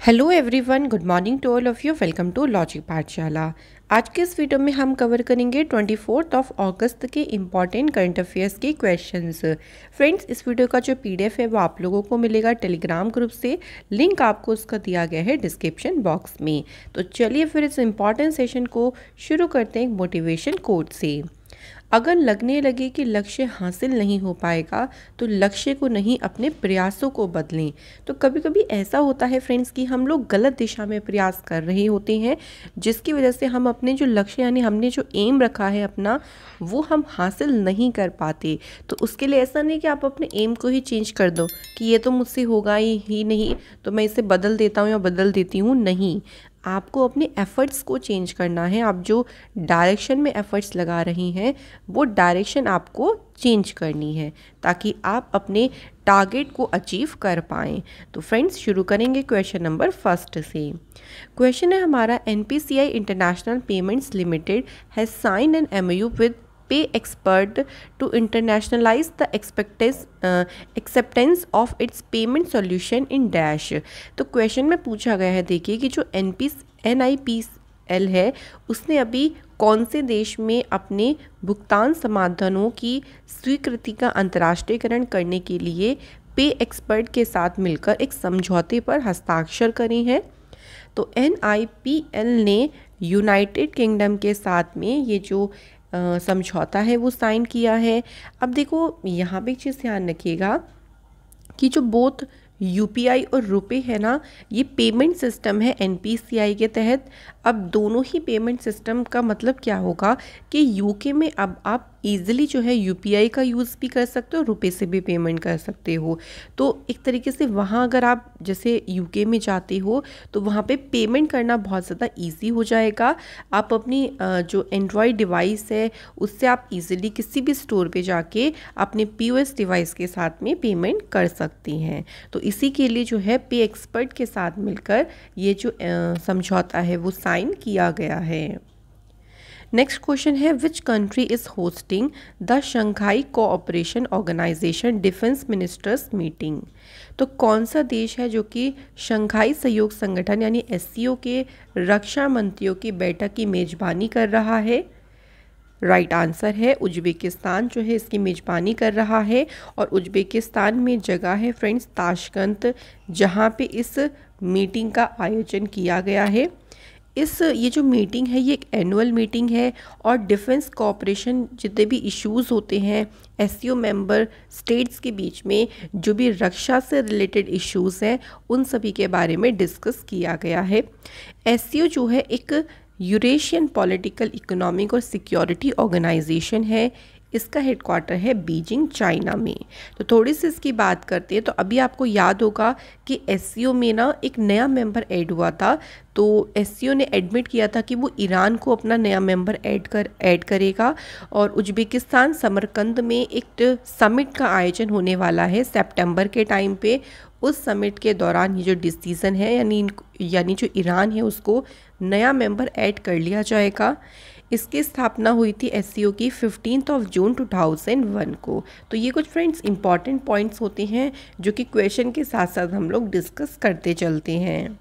Hello everyone, good morning to all of you. Welcome to logic Pathshala. आज के इस video में हम कवर करेंगे 24 अगस्त के इम्पॉर्टेंट करंट अफेयर्स के क्वेश्चंस। फ्रेंड्स, इस वीडियो का जो पीडीएफ है वो आप लोगों को मिलेगा टेलीग्राम ग्रुप से। लिंक आपको उसका दिया गया है डिस्क्रिप्शन बॉक्स में। तो चलिए फिर इस इम्पॉर्टेंट सेशन को शुरू करते हैं एक मोटिवेशन कोट से। अगर लगने लगे कि लक्ष्य हासिल नहीं हो पाएगा तो लक्ष्य को नहीं, अपने प्रयासों को बदलें। तो कभी कभी ऐसा होता है फ्रेंड्स कि हम लोग गलत दिशा में प्रयास कर रहे होते हैं, जिसकी वजह से हम अपने जो लक्ष्य यानी हमने जो एम रखा है अपना, वो हम हासिल नहीं कर पाते। तो उसके लिए ऐसा नहीं कि आप अपने एम को ही चेंज कर दो कि ये तो मुझसे होगा ही नहीं, तो मैं इसे बदल देता हूँ या बदल देती हूँ। नहीं, आपको अपने एफ़र्ट्स को चेंज करना है। आप जो डायरेक्शन में एफ़र्ट्स लगा रही हैं वो डायरेक्शन आपको चेंज करनी है ताकि आप अपने टारगेट को अचीव कर पाएँ। तो फ्रेंड्स, शुरू करेंगे क्वेश्चन नंबर फर्स्ट से। क्वेश्चन है हमारा, NPCI international payments limited has sign an MOU with pay expert to internationalize the acceptance of its payment solution in dash. तो क्वेश्चन में पूछा गया है, देखिए कि जो NIPL है उसने अभी कौन से देश में अपने भुगतान समाधानों की स्वीकृति का अंतर्राष्ट्रीयकरण करने के लिए पे एक्सपर्ट के साथ मिलकर एक समझौते पर हस्ताक्षर करे हैं। तो NIPL ने यूनाइटेड किंगडम के साथ में ये जो समझौता है वो साइन किया है। अब देखो, यहाँ पे एक चीज़ ध्यान रखिएगा कि जो बोथ UPI और रुपए है ना, ये पेमेंट सिस्टम है NPCI के तहत। अब दोनों ही पेमेंट सिस्टम का मतलब क्या होगा कि UK में अब आप ईज़िली जो है UPI का यूज़ भी कर सकते हो, रुपए से भी पेमेंट कर सकते हो। तो एक तरीके से वहाँ अगर आप जैसे UK में जाते हो तो वहाँ पे पेमेंट करना बहुत ज़्यादा ईजी हो जाएगा। आप अपनी जो एंड्रॉयड डिवाइस है उससे आप इजीली किसी भी स्टोर पे जाके अपने POS डिवाइस के साथ में पेमेंट कर सकती हैं। तो इसी के लिए जो है पे एक्सपर्ट के साथ मिलकर ये जो समझौता है वो साइन किया गया है। नेक्स्ट क्वेश्चन है, which country is hosting the Shanghai cooperation organisation defence ministers meeting. तो कौन सा देश है जो कि शंघाई सहयोग संगठन यानी SCO के रक्षा मंत्रियों की बैठक की मेजबानी कर रहा है? राइट आंसर है उज्बेकिस्तान जो है इसकी मेजबानी कर रहा है। और उज्बेकिस्तान में जगह है फ्रेंड्स ताशकंद, जहाँ पे इस मीटिंग का आयोजन किया गया है। ये जो मीटिंग है ये एक एनुअल मीटिंग है और डिफेंस कोऑपरेशन जितने भी इश्यूज़ होते हैं SCO मेंबर स्टेट्स के बीच में, जो भी रक्षा से रिलेटेड इश्यूज़ हैं उन सभी के बारे में डिस्कस किया गया है। SCO जो है एक यूरेशियन पॉलिटिकल, इकोनॉमिक और सिक्योरिटी ऑर्गेनाइजेशन है। इसका हेडक्वार्टर है बीजिंग, चाइना में। तो थोड़ी सी इसकी बात करते हैं। तो अभी आपको याद होगा कि SCO में ना एक नया मेंबर ऐड हुआ था। तो SCO ने एडमिट किया था कि वो ईरान को अपना नया मेंबर ऐड करेगा। और उज्बेकिस्तान समरकंद में एक समिट का आयोजन होने वाला है सितंबर के टाइम पे। उस समिट के दौरान ये जो डिसीज़न है यानी जो ईरान है उसको नया मेंबर ऐड कर लिया जाएगा। इसकी स्थापना हुई थी SCO की 15 जून 2001 को। तो ये कुछ फ्रेंड्स इंपॉर्टेंट पॉइंट्स होते हैं जो कि क्वेश्चन के साथ साथ हम लोग डिस्कस करते चलते हैं।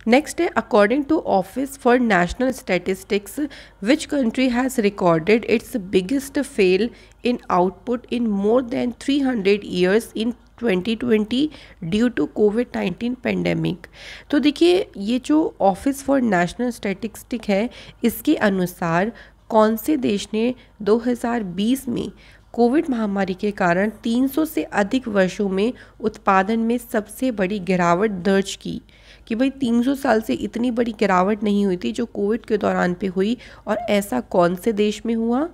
नेक्स्ट है, according to office for national statistics which country has recorded its biggest fall in output in more than 300 years in 2020 due to कोविड-19 पेंडेमिक। तो देखिए, ये जो ऑफिस फॉर नेशनल स्टैटिस्टिक्स है इसके अनुसार कौन से देश ने 2020 में कोविड महामारी के कारण 300 से अधिक वर्षों में उत्पादन में सबसे बड़ी गिरावट दर्ज की। कि भाई 300 साल से इतनी बड़ी गिरावट नहीं हुई थी जो कोविड के दौरान पे हुई, और ऐसा कौन से देश में हुआ?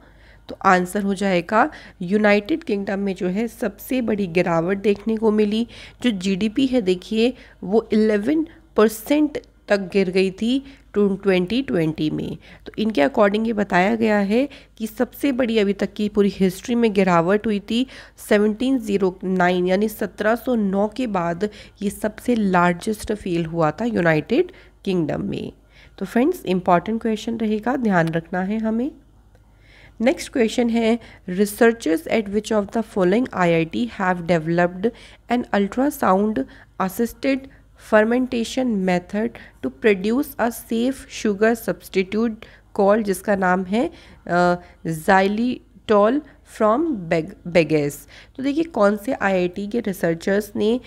तो आंसर हो जाएगा यूनाइटेड किंगडम में जो है सबसे बड़ी गिरावट देखने को मिली। जो GDP है देखिए वो 11% तक गिर गई थी 2020 में। तो इनके अकॉर्डिंग ये बताया गया है कि सबसे बड़ी अभी तक की पूरी हिस्ट्री में गिरावट हुई थी 1709 यानी 1709 के बाद ये सबसे लार्जेस्ट फेल हुआ था यूनाइटेड किंगडम में। तो फ्रेंड्स, इंपॉर्टेंट क्वेश्चन रहेगा, ध्यान रखना है हमें। नेक्स्ट क्वेश्चन है, researchers at which of the following IIT have developed an ultrasound assisted fermentation method to produce a safe sugar substitute called, जिसका नाम है जाइलिटॉल फ्रॉम बेगेस। तो देखिए कौन से आईआईटी के रिसर्चर्स ने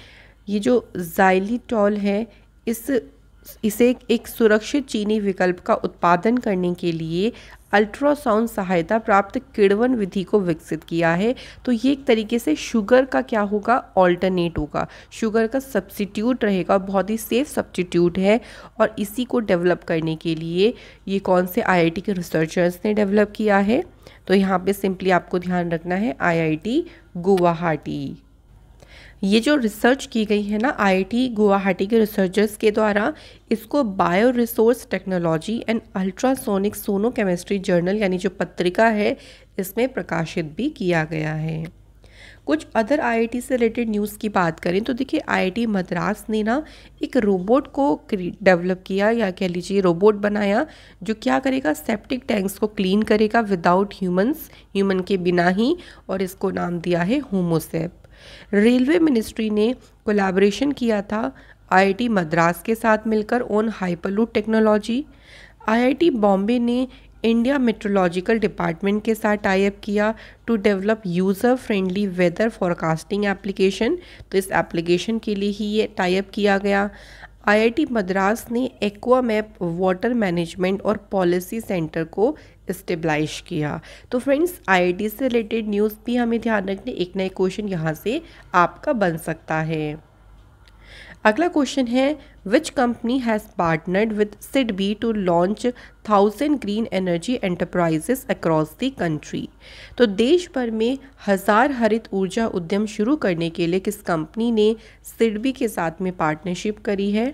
ये जो जाइलिटॉल है इसे एक सुरक्षित चीनी विकल्प का उत्पादन करने के लिए अल्ट्रासाउंड सहायता प्राप्त किण्वन विधि को विकसित किया है। तो ये एक तरीके से शुगर का क्या होगा, ऑल्टरनेट होगा, शुगर का सब्स्टिट्यूट रहेगा, बहुत ही सेफ सब्स्टिट्यूट है। और इसी को डेवलप करने के लिए ये कौन से आईआईटी के रिसर्चर्स ने डेवलप किया है, तो यहाँ पे सिंपली आपको ध्यान रखना है आईआईटी गुवाहाटी। ये जो रिसर्च की गई है ना आईआईटी गुवाहाटी के रिसर्चर्स के द्वारा, इसको bio resource technology and ultrasonic sonochemistry journal यानी जो पत्रिका है इसमें प्रकाशित भी किया गया है। कुछ अदर आईआईटी से रिलेटेड न्यूज़ की बात करें तो देखिए आईआईटी मद्रास ने ना एक रोबोट को डेवलप किया, या कह लीजिए रोबोट बनाया, जो क्या करेगा, सेप्टिक टैंक्स को क्लीन करेगा विदाउट ह्यूमन के बिना ही, और इसको नाम दिया है होमोसेप। रेलवे मिनिस्ट्री ने कोलैबोरेशन किया था आईआईटी मद्रास के साथ मिलकर on hyperloop technology. IIT Bombay ने इंडिया मेट्रोलॉजिकल डिपार्टमेंट के साथ टाई अप किया to develop user friendly weather forecasting application. तो इस एप्लीकेशन के लिए ही ये टाई अप किया गया। आईआईटी मद्रास ने एक्वामैप वाटर मैनेजमेंट और पॉलिसी सेंटर को स्टेबलाइज किया। तो फ्रेंड्स आईआईटी से रिलेटेड न्यूज़ भी हमें ध्यान रखने, एक नए क्वेश्चन यहाँ से आपका बन सकता है। अगला क्वेश्चन है which company has partnered with SIDBI to launch 1000 green energy enterprises across the country. तो देश भर में 1000 हरित ऊर्जा उद्यम शुरू करने के लिए किस कंपनी ने सिडबी के साथ में पार्टनरशिप करी है,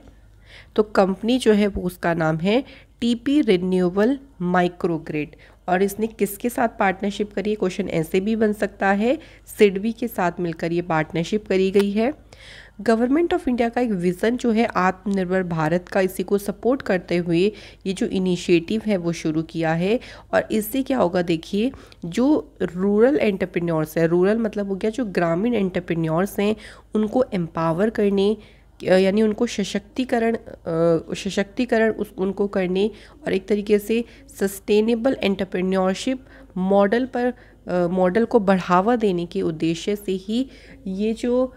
तो कंपनी जो है वो उसका नाम है टीपी रिन्यूएबल माइक्रोग्रिड। और इसने किसके साथ पार्टनरशिप करी है, क्वेश्चन ऐसे भी बन सकता है, सिडबी के साथ मिलकर ये पार्टनरशिप करी गई है। गवर्नमेंट ऑफ इंडिया का एक विज़न जो है आत्मनिर्भर भारत का, इसी को सपोर्ट करते हुए ये जो इनिशिएटिव है वो शुरू किया है। और इससे क्या होगा, देखिए जो रूरल एंटरप्रेन्योर्स है, रूरल मतलब हो गया जो ग्रामीण एंटरप्रेन्योर्स हैं, उनको एम्पावर करने यानी उनको सशक्तिकरण उनको करने और एक तरीके से सस्टेनेबल एंटरप्रेन्योरशिप मॉडल को बढ़ावा देने के उद्देश्य से ही ये जो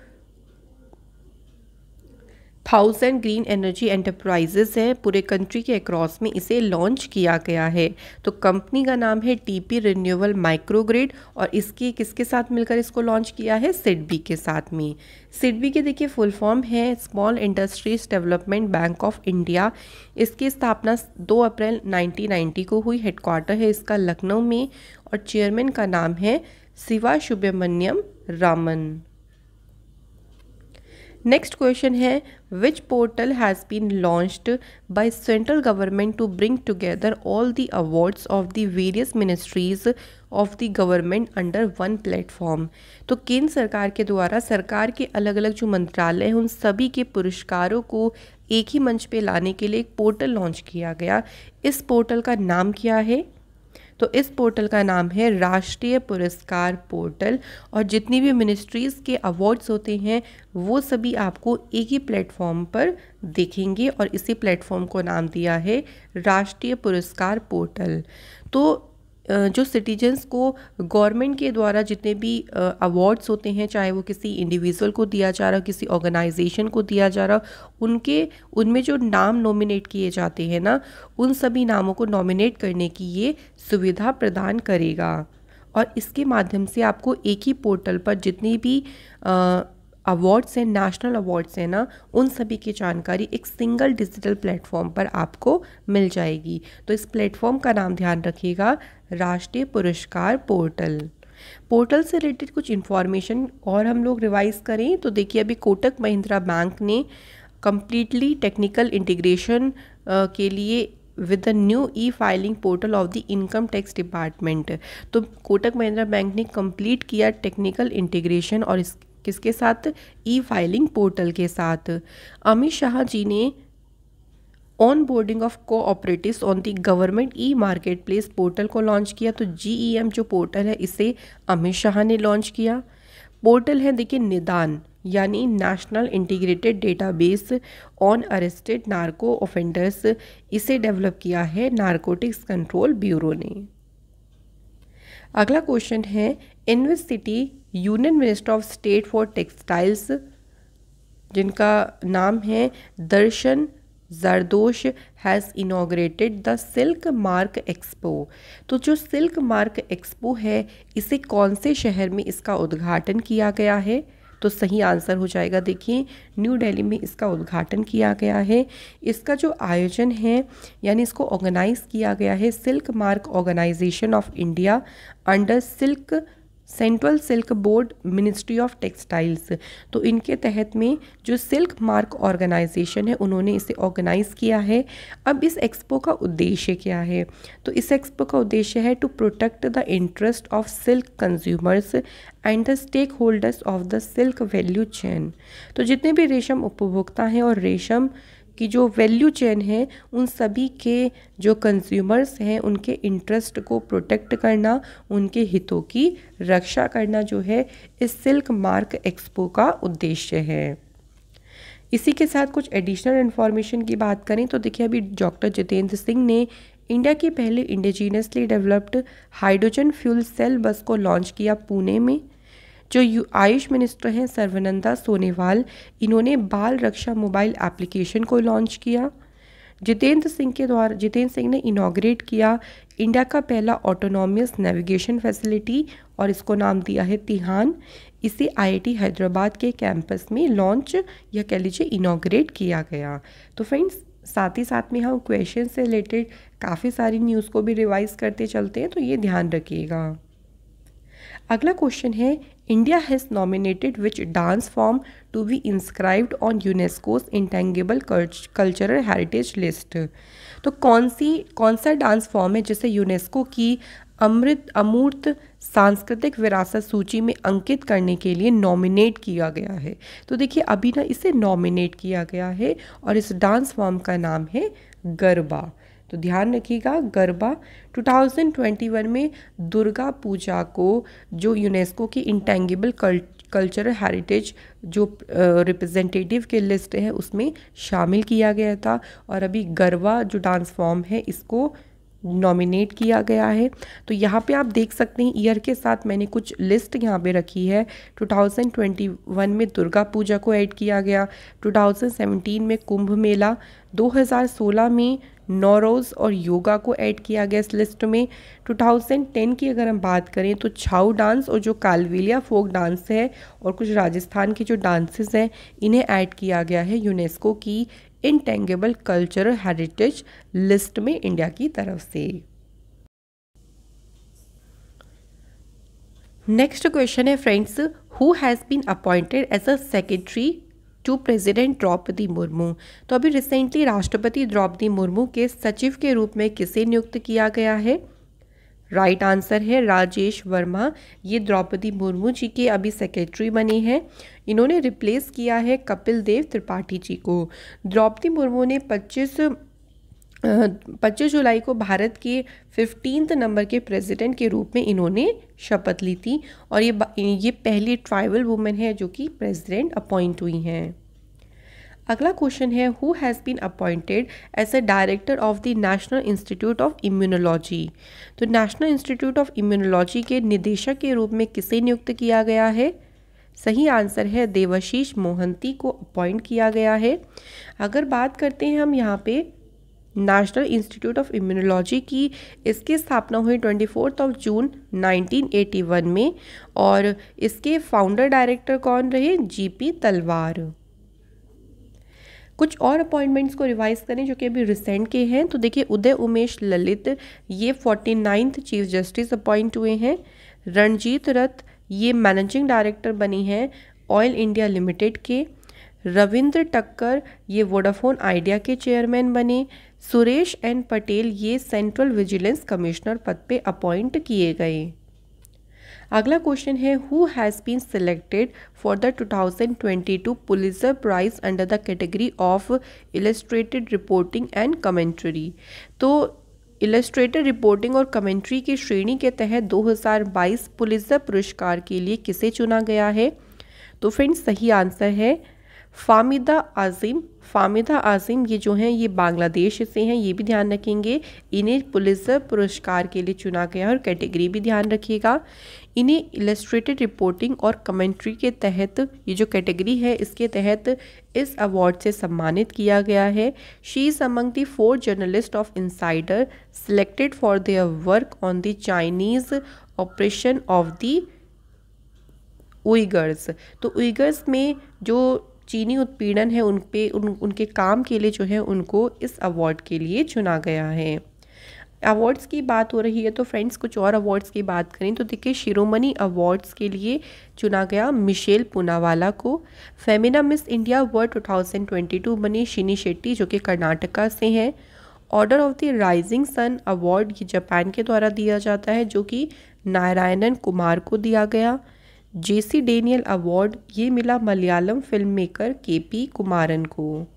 1000 ग्रीन एनर्जी एंटरप्राइजेस है पूरे कंट्री के अक्रॉस में इसे लॉन्च किया गया है। तो कंपनी का नाम है टीपी रिन्यूएबल माइक्रोग्रिड और इसके किसके साथ मिलकर इसको लॉन्च किया है, सिडबी के साथ में। सिडबी के देखिए फुल फॉर्म है small industries development bank of India. इसकी स्थापना 2 अप्रैल 1990 को हुई। हेडक्वार्टर है इसका लखनऊ में और चेयरमैन का नाम है शिवा सुब्रमण्यम रामन। नेक्स्ट क्वेश्चन है which portal has been launched by central government to bring together all the awards of the various ministries of the government under one platform. तो केंद्र सरकार के द्वारा सरकार के अलग अलग जो मंत्रालय हैं उन सभी के पुरस्कारों को एक ही मंच पे लाने के लिए एक पोर्टल लॉन्च किया गया। इस पोर्टल का नाम क्या है, तो इस पोर्टल का नाम है राष्ट्रीय पुरस्कार पोर्टल। और जितनी भी मिनिस्ट्रीज़ के अवार्ड्स होते हैं वो सभी आपको एक ही प्लेटफॉर्म पर देखेंगे और इसी प्लेटफॉर्म को नाम दिया है राष्ट्रीय पुरस्कार पोर्टल। तो जो सिटीजन्स को गवर्नमेंट के द्वारा जितने भी अवार्ड्स होते हैं, चाहे वो किसी इंडिविजुअल को दिया जा रहा, किसी ऑर्गेनाइजेशन को दिया जा रहा, उनमें जो नाम नॉमिनेट किए जाते हैं ना, उन सभी नामों को नॉमिनेट करने की ये सुविधा प्रदान करेगा। और इसके माध्यम से आपको एक ही पोर्टल पर जितनी भी अवार्ड्स हैं, नेशनल अवार्ड्स हैं ना, उन सभी की जानकारी एक सिंगल डिजिटल प्लेटफॉर्म पर आपको मिल जाएगी। तो इस प्लेटफॉर्म का नाम ध्यान रखिएगा राष्ट्रीय पुरस्कार पोर्टल। पोर्टल से रिलेटेड कुछ इन्फॉर्मेशन और हम लोग रिवाइज करें तो देखिए अभी कोटक महिंद्रा बैंक ने कम्प्लीटली टेक्निकल इंटीग्रेशन के लिए with the new E filing portal of the income tax department. तो कोटक महिंद्रा बैंक ने कंप्लीट किया टेक्निकल इंटीग्रेशन और किसके साथ, ई फाइलिंग पोर्टल के साथ। अमित शाह जी ने on boarding of cooperatives on the government e market place portal को लॉन्च किया। तो GEM जो पोर्टल है इसे अमित शाह ने लॉन्च किया। पोर्टल है देखिए निदान, यानी national integrated database on arrested narco offenders, इसे डेवलप किया है नारकोटिक्स कंट्रोल ब्यूरो ने। अगला क्वेश्चन है, in which city union minister of state for textiles, जिनका नाम है Darshan Jardosh, has inaugurated the silk mark expo. तो जो सिल्क मार्क एक्सपो है, इसे कौन से शहर में इसका उद्घाटन किया गया है? तो सही आंसर हो जाएगा, देखिए न्यू दिल्ली में इसका उद्घाटन किया गया है। इसका जो आयोजन है यानी इसको ऑर्गेनाइज किया गया है silk mark organisation of India under central silk board ministry of textiles. तो इनके तहत में जो सिल्क मार्क ऑर्गेनाइजेशन है उन्होंने इसे ऑर्गेनाइज किया है। अब इस एक्सपो का उद्देश्य क्या है? तो इस एक्सपो का उद्देश्य है to protect the interest of silk consumers and the stakeholders of the silk value chain. तो जितने भी रेशम उपभोक्ता हैं और रेशम की जो वैल्यू चेन है, उन सभी के जो कंज्यूमर्स हैं उनके इंटरेस्ट को प्रोटेक्ट करना, उनके हितों की रक्षा करना जो है इस सिल्क मार्क एक्सपो का उद्देश्य है। इसी के साथ कुछ एडिशनल इन्फॉर्मेशन की बात करें तो देखिए अभी डॉक्टर जितेंद्र सिंह ने इंडिया की पहले indigenously developed hydrogen fuel cell bus को लॉन्च किया पुणे में। जो आयुष मिनिस्टर हैं सर्बानंद सोनोवाल, इन्होंने बाल रक्षा मोबाइल एप्लीकेशन को लॉन्च किया। जितेंद्र सिंह ने इनॉग्रेट किया इंडिया का पहला ऑटोनॉमस नेविगेशन फैसिलिटी और इसको नाम दिया है तिहान। इसे आईआईटी हैदराबाद के कैंपस में लॉन्च या कह लीजिए इनॉग्रेट किया गया। तो फ्रेंड्स, साथ ही साथ में हम क्वेश्चन से रिलेटेड काफ़ी सारी न्यूज़ को भी रिवाइज करते चलते हैं, तो ये ध्यान रखिएगा। अगला क्वेश्चन है, India has nominated which dance form to be inscribed on UNESCO's intangible cultural heritage list. तो कौन सा डांस फॉर्म है जिसे यूनेस्को की अमूर्त सांस्कृतिक विरासत सूची में अंकित करने के लिए नॉमिनेट किया गया है? तो देखिए अभी ना इसे नॉमिनेट किया गया है और इस डांस फॉर्म का नाम है गरबा। तो ध्यान रखिएगा, गरबा 2021 में दुर्गा पूजा को जो यूनेस्को की इंटेंगिबल कल्चरल हेरिटेज जो रिप्रेजेंटेटिव के लिस्ट है उसमें शामिल किया गया था और अभी गरबा जो डांस फॉर्म है इसको नॉमिनेट किया गया है। तो यहाँ पे आप देख सकते हैं ईयर के साथ मैंने कुछ लिस्ट यहाँ पे रखी है। 2021 में दुर्गा पूजा को ऐड किया गया, 2017 में कुंभ मेला, 2016 में नौरोज़ और योगा को ऐड किया गया इस लिस्ट में। 2010 की अगर हम बात करें तो छाऊ डांस और जो कालवेलिया फोक डांस है और कुछ राजस्थान के जो डांसेस हैं इन्हें ऐड किया गया है यूनेस्को की इंटेंगिबल कल्चरल हेरिटेज लिस्ट में इंडिया की तरफ से। नेक्स्ट क्वेश्चन है friends, who has been appointed as a secretary to president Droupadi Murmu. तो अभी रिसेंटली राष्ट्रपति द्रौपदी मुर्मू के सचिव के रूप में किसे नियुक्त किया गया है? राइट आंसर है राजेश वर्मा। ये द्रौपदी मुर्मू जी के अभी सेक्रेटरी बने हैं। इन्होंने रिप्लेस किया है कपिल देव त्रिपाठी जी को। द्रौपदी मुर्मू ने 25 जुलाई को भारत के 15th नंबर के प्रेसिडेंट के रूप में इन्होंने शपथ ली थी और ये पहली ट्राइबल वुमेन है जो कि प्रेसिडेंट अपॉइंट हुई हैं। अगला क्वेश्चन है, who has been appointed as a director of the national institute of immunology. तो नेशनल इंस्टीट्यूट ऑफ इम्यूनोलॉजी के निदेशक के रूप में किसे नियुक्त किया गया है? सही आंसर है देवाशीष मोहंती को अपॉइंट किया गया है। अगर बात करते हैं हम यहाँ पे नेशनल इंस्टीट्यूट ऑफ इम्यूनोलॉजी की, इसकी स्थापना हुई 24 जून 1981 में और इसके फाउंडर डायरेक्टर कौन रहे? जीपी तलवार। कुछ और अपॉइंटमेंट्स को रिवाइज करें जो कि अभी रिसेंट के हैं। तो देखिए उदय उमेश ललित ये 49th चीफ जस्टिस अपॉइंट हुए हैं। रणजीत रथ ये मैनेजिंग डायरेक्टर बनी हैं ऑयल इंडिया लिमिटेड के। रविंद्र टक्कर ये वोडाफोन आइडिया के चेयरमैन बने। सुरेश एन पटेल ये सेंट्रल विजिलेंस कमिश्नर पद पे अपॉइंट किए गए। अगला क्वेश्चन है, who has been selected for the 2022 Pulitzer prize under the category of illustrated reporting and commentary. तो इलस्ट्रेटेड रिपोर्टिंग और कमेंट्री की श्रेणी के तहत 2022 पुलित्ज़र पुरस्कार के लिए किसे चुना गया है? तो फ्रेंड्स सही आंसर है फामिदा आज़िम। फामिदा आज़िम ये जो हैं ये बांग्लादेश से हैं, ये भी ध्यान रखेंगे। इन्हें पुलित्ज़र पुरस्कार के लिए चुना गया है और कैटेगरी भी ध्यान रखिएगा। इन्हें इलस्ट्रेटेड रिपोर्टिंग और कमेंट्री के तहत, ये जो कैटेगरी है इसके तहत इस अवार्ड से सम्मानित किया गया है। She is among the 4 journalist of Insider selected for their work on the Chinese operation of the Uyghurs. तो उइगर्स में जो चीनी उत्पीड़न है उनके काम के लिए जो है उनको इस अवार्ड के लिए चुना गया है। अवार्ड्स की बात हो रही है तो फ्रेंड्स कुछ और अवार्ड्स की बात करें तो देखिए शिरोमणि अवार्ड्स के लिए चुना गया मिशेल पूनावाला को। फेमिना मिस इंडिया वर्ल्ड 2022 बनी शिनी शेट्टी जो कि कर्नाटका से हैं। Order of the rising sun award ये जापान के द्वारा दिया जाता है जो कि नारायणन कुमार को दिया गया। जेसी डेनियल अवार्ड ये मिला Malayalam film maker KP Kumaran को।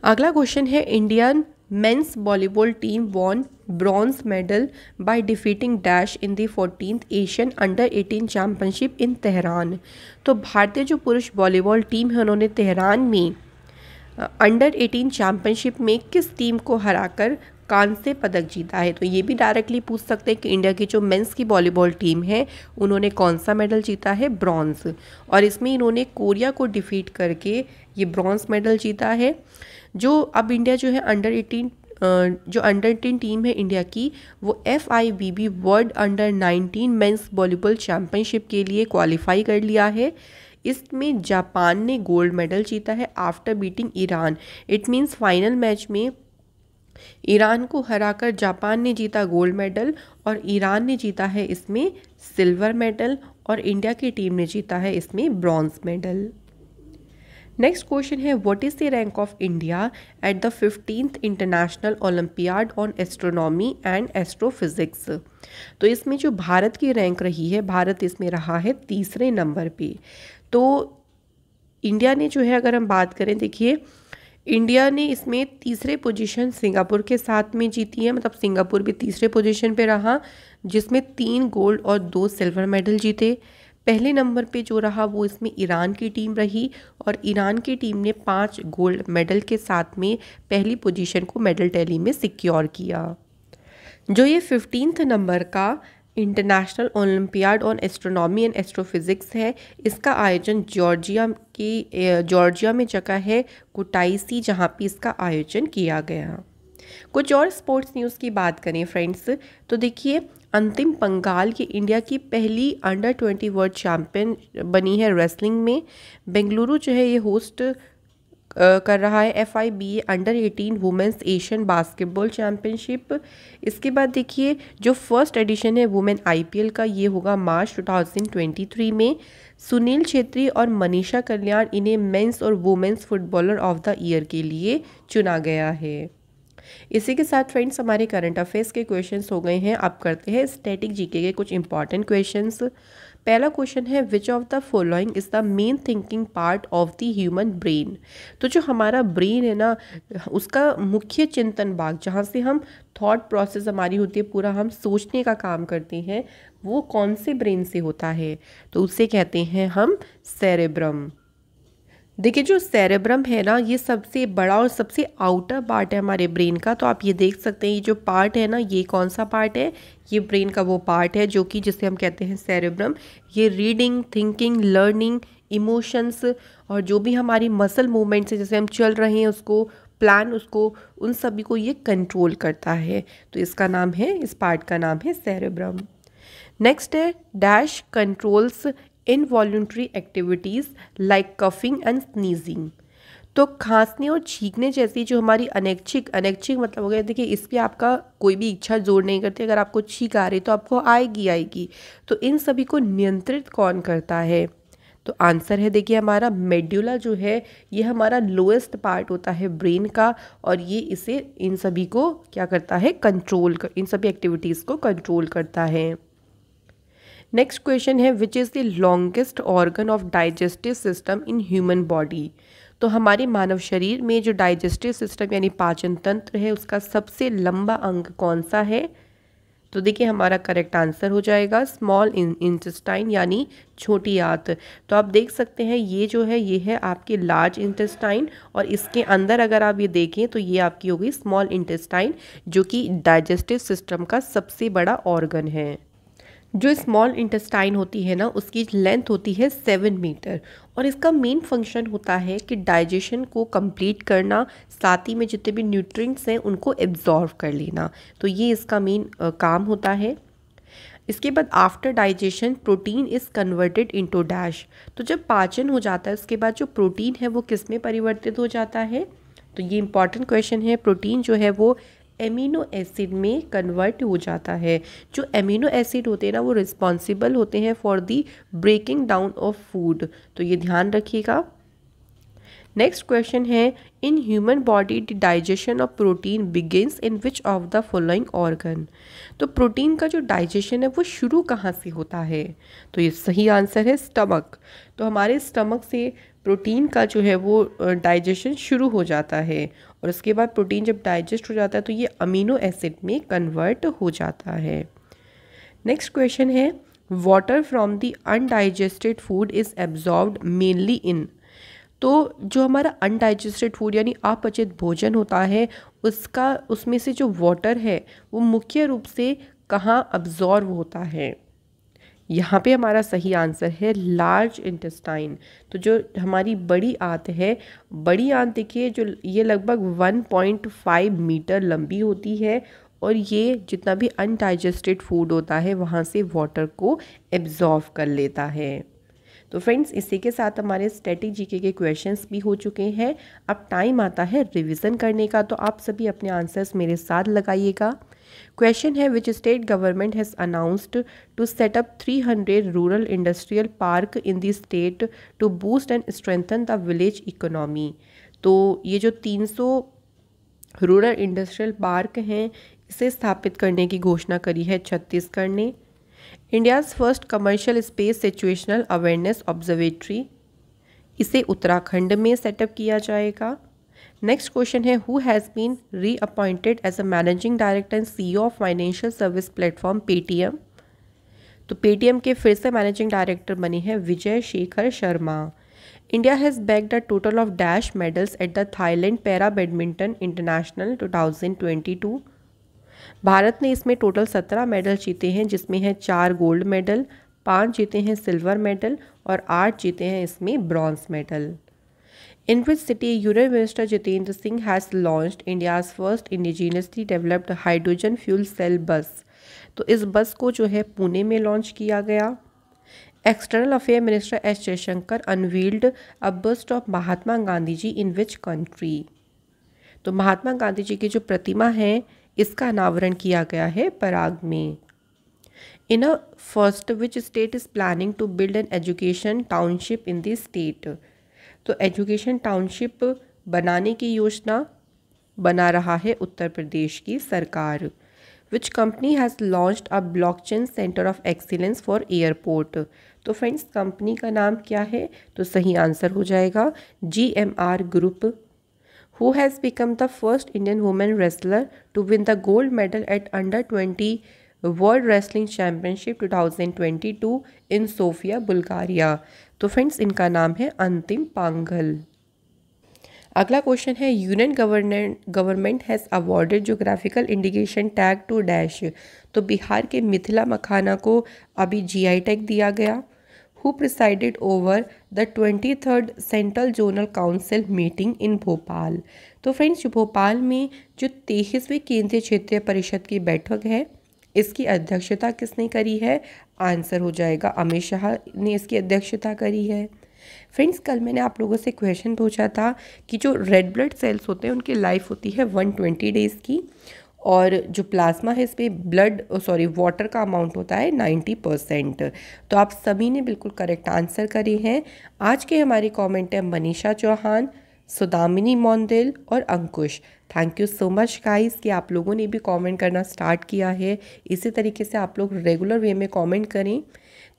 अगला क्वेश्चन है Indian mains volleyball team von bronze medal by defeating dash in the 14th Asian under 18 championship in Tehran. तो भारतीय जो पुरुष वॉलीबॉल टीम है उन्होंने तेहरान में अंडर 18 चैम्पियनशिप में किस टीम को हराकर कांस्य पदक जीता है। तो ये भी डायरेक्टली पूछ सकते हैं कि इंडिया की जो मेंस की वॉलीबॉल टीम है उन्होंने कौन सा मेडल जीता है, ब्रॉन्ज। और इसमें इन्होंने कोरिया को डिफीट करके ये ब्रॉन्ज मेडल जीता है। जो अब इंडिया जो है अंडर 18 टीम है इंडिया की वो FIVB world under 19 men's volleyball championship के लिए क्वालिफाई कर लिया है। इसमें जापान ने गोल्ड मेडल जीता है after beating Iran. It means final match में ईरान को हराकर जापान ने जीता गोल्ड मेडल और ईरान ने जीता है इसमें सिल्वर मेडल और इंडिया की टीम ने जीता है इसमें ब्रॉन्ज मेडल। नेक्स्ट क्वेश्चन है what is the rank of India at the 15th international olympiad on astronomy and astrophysics. तो इसमें जो भारत की रैंक रही है, भारत इसमें रहा है 3रे नंबर पे। तो इंडिया ने जो है अगर हम बात करें, देखिए इंडिया ने इसमें 3रे पोजीशन सिंगापुर के साथ में जीती है, मतलब सिंगापुर भी 3रे पोजीशन पे रहा जिसमें 3 गोल्ड और 2 सिल्वर मेडल जीते। पहले नंबर पे जो रहा वो इसमें ईरान की टीम रही और ईरान की टीम ने 5 गोल्ड मेडल के साथ में पहली पोजीशन को मेडल टैली में सिक्योर किया। जो ये 15th नंबर का international olympiad on astronomy and astrophysics है, इसका आयोजन जॉर्जिया में जगह है कुटाईसी, जहाँ पे इसका आयोजन किया गया। कुछ और स्पोर्ट्स न्यूज़ की बात करें फ्रेंड्स तो देखिए अंतिम पंगाल की इंडिया की पहली अंडर 20 वर्ल्ड चैम्पियन बनी है रेसलिंग में। बेंगलुरु जो है ये होस्ट कर रहा है FIBA under 18 women's Asian basketball championship. इसके बाद देखिए जो फर्स्ट एडिशन है वुमेन IPL का ये होगा मार्च 2023 में। सुनील छेत्री और मनीषा कल्याण इन्हें मेंस और women's footballer of the year के लिए चुना गया है। इसी के साथ फ्रेंड्स हमारे करंट अफेयर्स के क्वेश्चंस हो गए हैं। अब करते हैं स्टैटिक जीके के कुछ इंपॉर्टेंट क्वेश्चंस। पहला क्वेश्चन है विच of the following is the main thinking part of the human brain. तो जो हमारा ब्रेन है ना उसका मुख्य चिंतन भाग, जहाँ से हम थॉट प्रोसेस हमारी होती है, पूरा हम सोचने का काम करते हैं, वो कौन से ब्रेन से होता है, तो उसे कहते हैं हम सेरेब्रम। देखिए जो सेरेब्रम है ना ये सबसे बड़ा और सबसे आउटर पार्ट है हमारे ब्रेन का। तो आप ये देख सकते हैं ये जो पार्ट है ना ये कौन सा पार्ट है, ये ब्रेन का वो पार्ट है जो कि जिसे हम कहते हैं सेरेब्रम। ये रीडिंग, थिंकिंग, लर्निंग, इमोशंस और जो भी हमारी मसल मूवमेंट्स है, जैसे हम चल रहे हैं उसको प्लान, उसको उन सभी को ये कंट्रोल करता है। तो इसका नाम है, इस पार्ट का नाम है सेरेब्रम। नेक्स्ट है dash controls involuntary activities like coughing and sneezing. तो खांसने और छींकने जैसी जो हमारी अनैच्छिक मतलब हो गया, देखिए इस पर आपका कोई भी इच्छा जोर नहीं करती, अगर आपको छींक आ रही तो आपको आएगी। तो इन सभी को नियंत्रित कौन करता है, तो आंसर है देखिए हमारा मेड्यूला जो है ये हमारा लोएस्ट पार्ट होता है ब्रेन का और ये इसे इन सभी को क्या करता है, इन सभी एक्टिविटीज़ को कंट्रोल करता है। नेक्स्ट क्वेश्चन है which is the longest organ of digestive system in human body. तो हमारे मानव शरीर में जो डाइजेस्टिव सिस्टम यानी पाचन तंत्र है उसका सबसे लंबा अंग कौन सा है, तो देखिए हमारा करेक्ट आंसर हो जाएगा स्मॉल इंटेस्टाइन यानी छोटी आंत। तो आप देख सकते हैं ये जो है ये है आपकी लार्ज इंटेस्टाइन, और इसके अंदर अगर आप ये देखें तो ये आपकी होगी स्मॉल इंटेस्टाइन, जो कि डाइजेस्टिव सिस्टम का सबसे बड़ा ऑर्गन है। जो स्मॉल इंटेस्टाइन होती है ना उसकी लेंथ होती है 7 मीटर, और इसका मेन फंक्शन होता है कि डाइजेशन को कंप्लीट करना, साथ ही में जितने भी न्यूट्रिएंट्स हैं उनको एब्जॉर्व कर लेना। तो ये इसका मेन काम होता है। इसके बाद after digestion protein is converted into dash. तो जब पाचन हो जाता है उसके बाद जो प्रोटीन है वो किस में परिवर्तित हो जाता है? तो ये इंपॉर्टेंट क्वेश्चन है। प्रोटीन जो है वो एमिनो एसिड में कन्वर्ट हो जाता है। जो एमिनो एसिड होते हैं ना वो रिस्पॉन्सिबल होते हैं for the breaking down of food. तो ये ध्यान रखिएगा। नेक्स्ट क्वेश्चन है in human body the digestion of protein begins in which of the following organ. तो प्रोटीन का जो डाइजेशन है वो शुरू कहाँ से होता है? तो ये सही आंसर है स्टमक। तो हमारे स्टमक से प्रोटीन का जो है वो डाइजेशन शुरू हो जाता है, और उसके बाद प्रोटीन जब डाइजेस्ट हो जाता है तो ये अमीनो एसिड में कन्वर्ट हो जाता है। नेक्स्ट क्वेश्चन है water from the undigested food is absorbed mainly इन। तो जो हमारा अनडाइजेस्टेड फूड यानी अपचित भोजन होता है उसमें से जो वाटर है वो मुख्य रूप से कहाँ अब्जॉर्व होता है? यहाँ पे हमारा सही आंसर है लार्ज इंटेस्टाइन। तो जो हमारी बड़ी आंत है, बड़ी आंत देखिए जो ये लगभग 1.5 मीटर लंबी होती है, और ये जितना भी अनडाइजेस्टेड फूड होता है वहाँ से वाटर को एब्जॉर्व कर लेता है। तो फ्रेंड्स इसी के साथ हमारे स्टैटिक जीके के क्वेश्चंस भी हो चुके हैं। अब टाइम आता है रिवीजन करने का, तो आप सभी अपने आंसर्स मेरे साथ लगाइएगा। क्वेश्चन है which state government has announced to set up 300 rural industrial park in the state to boost and strengthen the village economy. तो ये जो 300 रूरल इंडस्ट्रियल पार्क हैं इसे स्थापित करने की घोषणा करी है छत्तीसगढ़ ने। India's first commercial space situational awareness observatory, इसे उत्तराखंड में सेटअप किया जाएगा। नेक्स्ट क्वेश्चन है who has been reappointed as a managing director and CEO of financial service platform Paytm. तो पेटीएम के फिर से मैनेजिंग डायरेक्टर बने हैं Vijay Shekhar Sharma. India has bagged a total of dash medals at the Thailand para badminton international 2022। Bharat ने इसमें total 17 medal जीते हैं, जिसमें है 4 गोल्ड मेडल, 5 जीते हैं सिल्वर मेडल और 8 जीते हैं इसमें bronze medal. In which city union minister Jitendra Singh has launched India's first indigenously developed hydrogen fuel cell bus. तो इस बस को जो है पुणे में लॉन्च किया गया। External affair minister S Jaishankar unveiled a bust of Mahatma Gandhi ji in which country. तो महात्मा गांधी जी की जो प्रतिमा है इसका अनावरण किया गया है पराग में। In a first which state is planning to build an education township in the state. तो एजुकेशन टाउनशिप बनाने की योजना बना रहा है उत्तर प्रदेश की सरकार। विच company has launched a blockchain centre of excellence for airport. तो फ्रेंड्स कंपनी का नाम क्या है? तो सही आंसर हो जाएगा GMR group. Who has become the first Indian woman wrestler to win the gold medal at Under-20 World Wrestling Championship 2022 in Sofia, Bulgaria? तो फ्रेंड्स इनका नाम है अंतिम पांघल। अगला क्वेश्चन है union government has awarded geographical indication tag to dash. तो बिहार के मिथिला मखाना को अभी GI टैग दिया गया। Who presided over the 23rd central zonal council meeting in Bhopal. तो फ्रेंड्स जो भोपाल में जो 23वीं केंद्रीय क्षेत्रीय परिषद की बैठक है इसकी अध्यक्षता किसने करी है? आंसर हो जाएगा अमित शाह ने इसकी अध्यक्षता करी है। फ्रेंड्स कल मैंने आप लोगों से क्वेश्चन पूछा था कि जो रेड ब्लड सेल्स होते हैं उनकी लाइफ होती है 120 डेज़ की, और जो प्लाज्मा है इस पर वाटर का अमाउंट होता है 90%। तो आप सभी ने बिल्कुल करेक्ट आंसर करे हैं। आज के हमारे कमेंट है मनीषा चौहान, सुदामिनी मोंदेल और Ankush. Thank you so much guys कि आप लोगों ने भी कमेंट करना स्टार्ट किया है। इसी तरीके से आप लोग रेगुलर वे में कमेंट करें।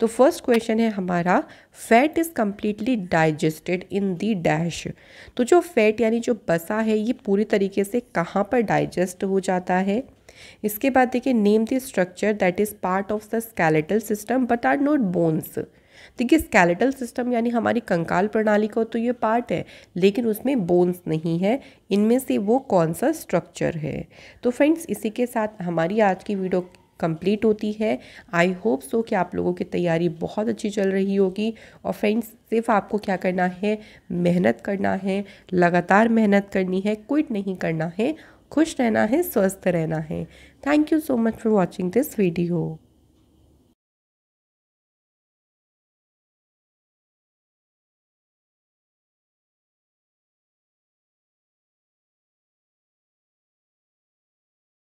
तो फर्स्ट क्वेश्चन है हमारा fat is completely digested in the dash. तो जो फैट यानी जो बसा है ये पूरी तरीके से कहाँ पर डाइजेस्ट हो जाता है? इसके बाद देखिए name the structure that is part of the skeletal system but are not bones. देखिए स्केलेटल सिस्टम यानी हमारी कंकाल प्रणाली का तो ये पार्ट है, लेकिन उसमें बोन्स नहीं है। इनमें से वो कौन सा स्ट्रक्चर है? तो फ्रेंड्स इसी के साथ हमारी आज की वीडियो कंप्लीट होती है। आई होप सो कि आप लोगों की तैयारी बहुत अच्छी चल रही होगी। और फ्रेंड्स सिर्फ आपको क्या करना है, मेहनत करना है, लगातार मेहनत करनी है, क्विट नहीं करना है, खुश रहना है, स्वस्थ रहना है। Thank you so much for watching this video.